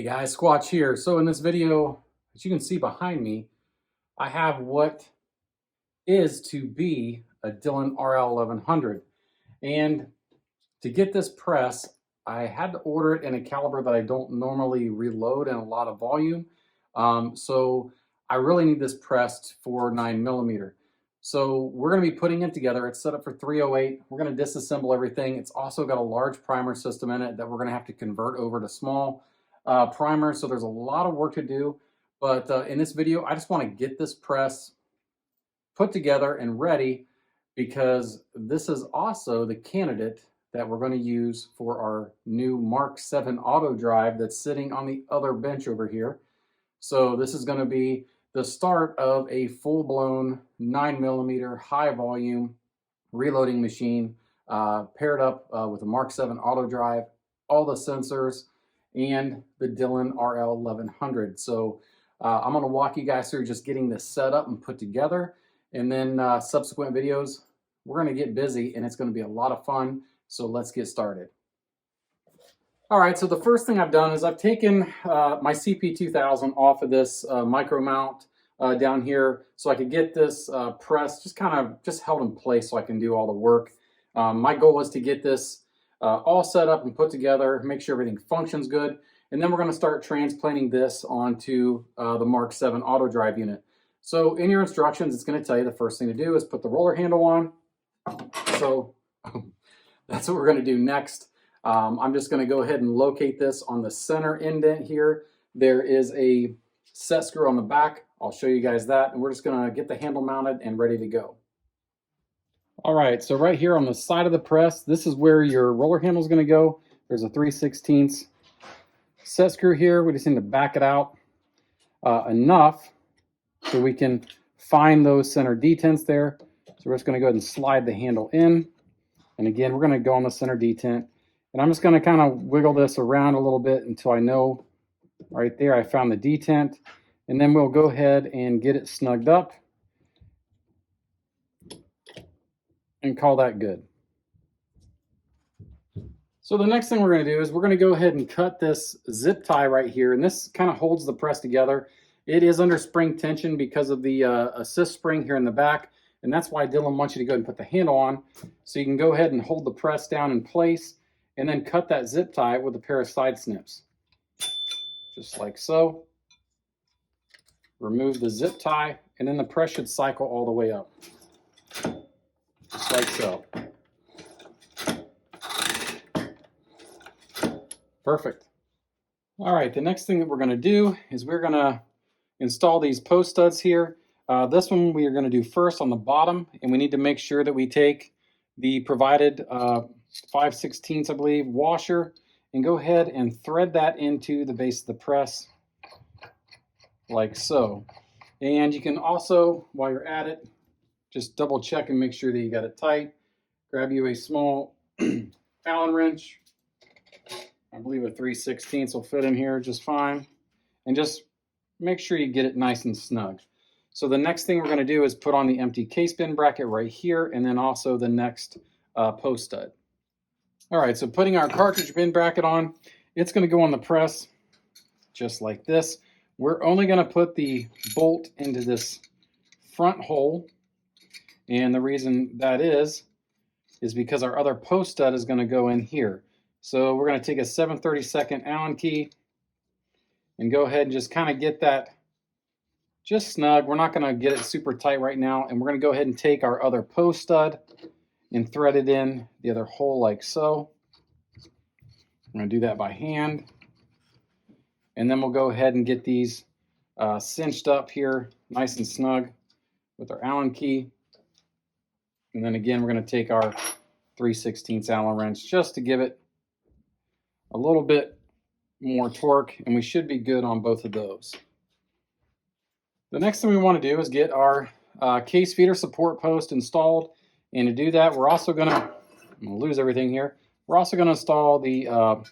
Hey guys, Squatch here. So in this video, as you can see behind me, I have what is to be a Dillon RL1100. And to get this press, I had to order it in a caliber that I don't normally reload in a lot of volume. So I really need this pressed for 9mm. So we're going to be putting it together. It's set up for 308. We're going to disassemble everything. It's also got a large primer system in it that we're going to have to convert over to small primer. So there's a lot of work to do. But in this video, I just want to get this press put together and ready, because this is also the candidate that we're going to use for our new Mark 7 auto drive that's sitting on the other bench over here. So this is going to be the start of a full-blown 9mm high volume reloading machine paired up with a Mark 7 auto drive, all the sensors, and the Dillon RL1100. So I'm going to walk you guys through just getting this set up and put together, and then subsequent videos we're going to get busy and it's going to be a lot of fun. So let's get started. All right, so the first thing I've done is I've taken my CP2000 off of this micro mount down here, so I could get this press just held in place so I can do all the work. My goal is to get this all set up and put together, make sure everything functions good, and then we're going to start transplanting this onto the Mark 7 auto drive unit. So in your instructions, it's going to tell you the first thing to do is put the roller handle on. So that's what we're going to do next. I'm just going to go ahead and locate this on the center indent here. There is a set screw on the back. I'll show you guys that, and we're just going to get the handle mounted and ready to go. All right, so right here on the side of the press, this is where your roller handle is going to go. There's a 3/16 set screw here. We just need to back it out enough so we can find those center detents there. So we're just going to go ahead and slide the handle in. And again, we're going to go on the center detent. And I'm just going to kind of wiggle this around a little bit until I know right there I found the detent. And then we'll go ahead and get it snugged up and call that good. So the next thing we're going to do is we're going to go ahead and cut this zip tie right here. And this kind of holds the press together. It is under spring tension because of the assist spring here in the back. And that's why Dillon wants you to go ahead and put the handle on, so you can go ahead and hold the press down in place and then cut that zip tie with a pair of side snips. Just like so. Remove the zip tie, and then the press should cycle all the way up. Just like so. Perfect. All right, the next thing that we're going to do is we're going to install these post studs here. This one we are going to do first on the bottom, and we need to make sure that we take the provided 5/16, I believe, washer, and go ahead and thread that into the base of the press like so. And you can also, while you're at it, just double check and make sure that you got it tight. Grab you a small Allen wrench. I believe a 3/16 will fit in here just fine. And just make sure you get it nice and snug. So the next thing we're going to do is put on the empty case bin bracket right here, and then also the next post stud. All right, so putting our cartridge bin bracket on, it's going to go on the press just like this. We're only going to put the bolt into this front hole, and the reason that is because our other post stud is going to go in here. So we're going to take a 7/32 Allen key and go ahead and just kind of get that just snug. We're not going to get it super tight right now, and we're going to go ahead and take our other post stud and thread it in the other hole like so. I'm going to do that by hand, and then we'll go ahead and get these cinched up here nice and snug with our Allen key. And then again, we're going to take our 3/16 Allen wrench just to give it a little bit more torque, and we should be good on both of those. The next thing we want to do is get our case feeder support post installed, and to do that, we're also going to, I'm going to lose everything here, we're also going to install the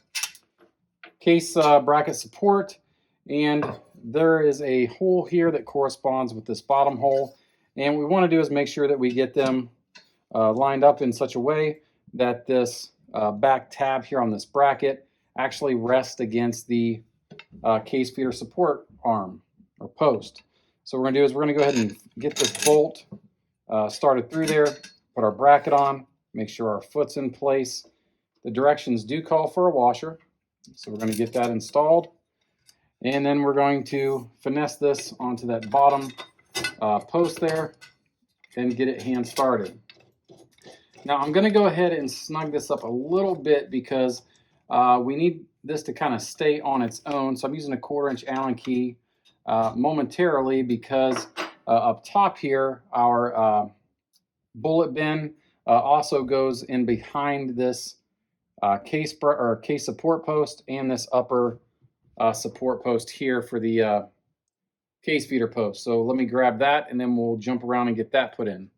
case bracket support, and there is a hole here that corresponds with this bottom hole, and what we want to do is make sure that we get them lined up in such a way that this back tab here on this bracket actually rests against the case feeder support arm or post. So what we're going to do is we're going to go ahead and get this bolt started through there, put our bracket on, make sure our foot's in place. The directions do call for a washer, so we're going to get that installed. And then we're going to finesse this onto that bottom post there and get it hand started. Now I'm going to go ahead and snug this up a little bit because we need this to kind of stay on its own. So I'm using a 1/4-inch Allen key momentarily because up top here, our bullet bin also goes in behind this case support post and this upper support post here for the case feeder post. So let me grab that and then we'll jump around and get that put in.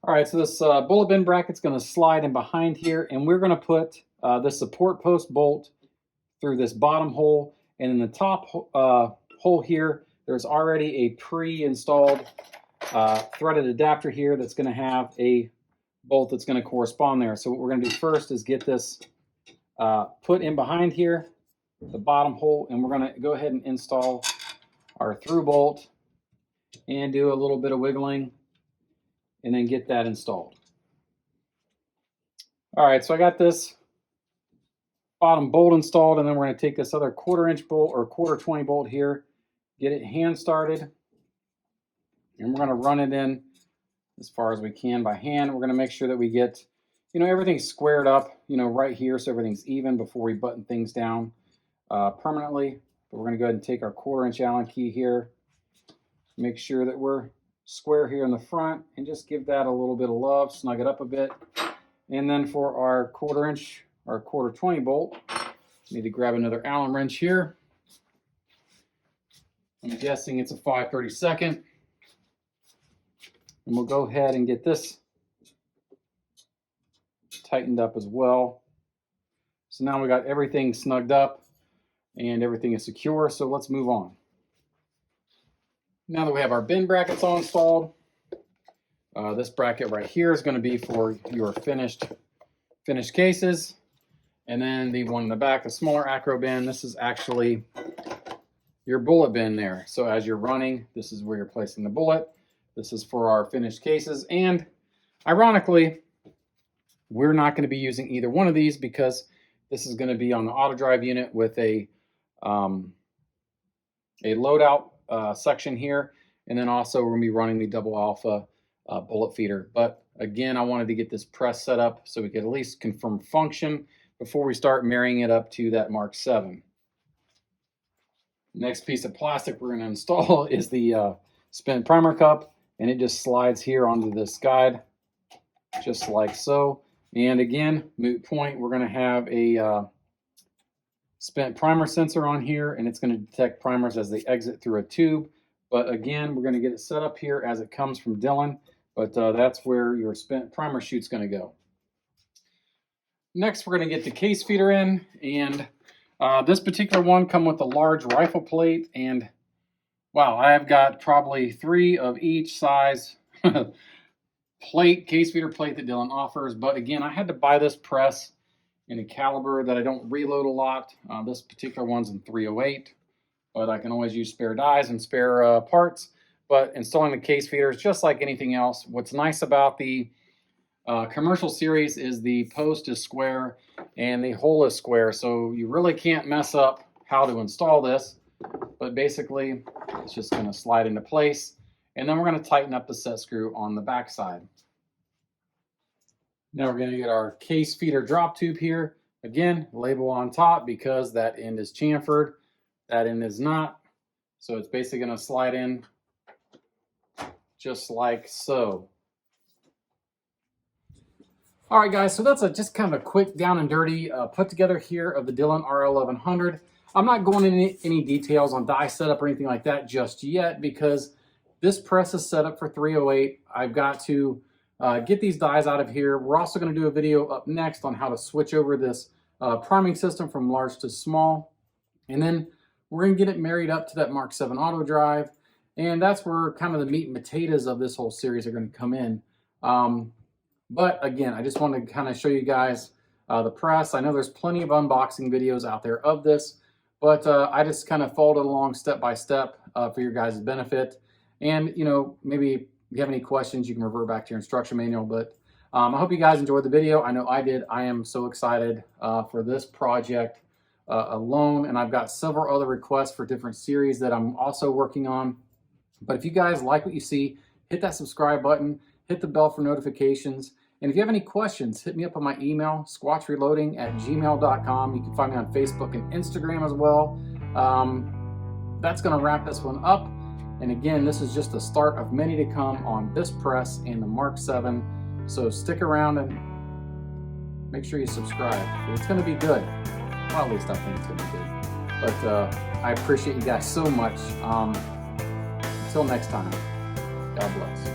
All right, so this bullet bin bracket's going to slide in behind here, and we're going to put the support post bolt through this bottom hole, and in the top hole here, there's already a pre-installed threaded adapter here that's going to have a bolt that's going to correspond there. So what we're going to do first is get this put in behind here, the bottom hole, and we're going to go ahead and install our through bolt and do a little bit of wiggling and then get that installed. All right, so I got this bottom bolt installed, and then we're going to take this other 1/4-inch bolt or 1/4 bolt here, get it hand started, and we're going to run it in as far as we can by hand. We're going to make sure that we get, everything squared up, right here, so everything's even before we button things down permanently. But we're going to go ahead and take our 1/4-inch Allen key here, make sure that we're square here in the front, and just give that a little bit of love, snug it up a bit. And then for our 1/4-inch or 1/4 bolt, need to grab another Allen wrench here. I'm guessing it's a 5/32. And we'll go ahead and get this tightened up as well. So now we got everything snugged up and everything is secure, so let's move on. Now that we have our bin brackets all installed, this bracket right here is going to be for your finished cases. And then the one in the back, the smaller acro bin, this is actually your bullet bin there. So as you're running, this is where you're placing the bullet. This is for our finished cases. And ironically, we're not going to be using either one of these because this is going to be on the auto drive unit with a loadout section here. And then also we're going to be running the double alpha bullet feeder. But again, I wanted to get this press set up so we could at least confirm function before we start marrying it up to that Mark 7. Next piece of plastic we're going to install is the spent primer cup, and it just slides here onto this guide, just like so. And again, moot point, we're going to have a spent primer sensor on here, and it's going to detect primers as they exit through a tube. But again, we're going to get it set up here as it comes from Dillon, but that's where your spent primer chute's going to go. Next, we're going to get the case feeder in, and this particular one comes with a large rifle plate, and wow, I've got probably 3 of each size case feeder plate that Dillon offers. But again, I had to buy this press in a caliber that I don't reload a lot. This particular one's in 308, but I can always use spare dies and spare parts. But installing the case feeder is just like anything else. What's nice about the commercial series is the post is square and the hole is square, so you really can't mess up how to install this. But basically, it's just going to slide into place, and then we're going to tighten up the set screw on the back side. Now we're going to get our case feeder drop tube here. Again, label on top because that end is chamfered, that end is not. So it's basically going to slide in just like so. All right, guys, so that's just kind of a quick down and dirty put together here of the Dillon RL1100. I'm not going into any details on die setup or anything like that just yet because this press is set up for 308. I've got to get these dies out of here. We're also going to do a video up next on how to switch over this priming system from large to small. And then we're going to get it married up to that Mark 7 auto drive. And that's where kind of the meat and potatoes of this whole series are going to come in. But again, I just want to kind of show you guys the press. I know there's plenty of unboxing videos out there of this, But I just kind of followed it along step by step for your guys' benefit. And, you know, maybe if you have any questions, you can revert back to your instruction manual. But I hope you guys enjoyed the video. I know I did. I am so excited for this project alone. And I've got several other requests for different series that I'm also working on. But if you guys like what you see, hit that subscribe button, hit the bell for notifications. And if you have any questions, hit me up on my email, squatchreloading@gmail.com. You can find me on Facebook and Instagram as well. That's going to wrap this one up. And again, this is just the start of many to come on this press and the Mark 7. So stick around and make sure you subscribe. It's going to be good. Well, at least I think it's going to be good. But I appreciate you guys so much. Until next time, God bless.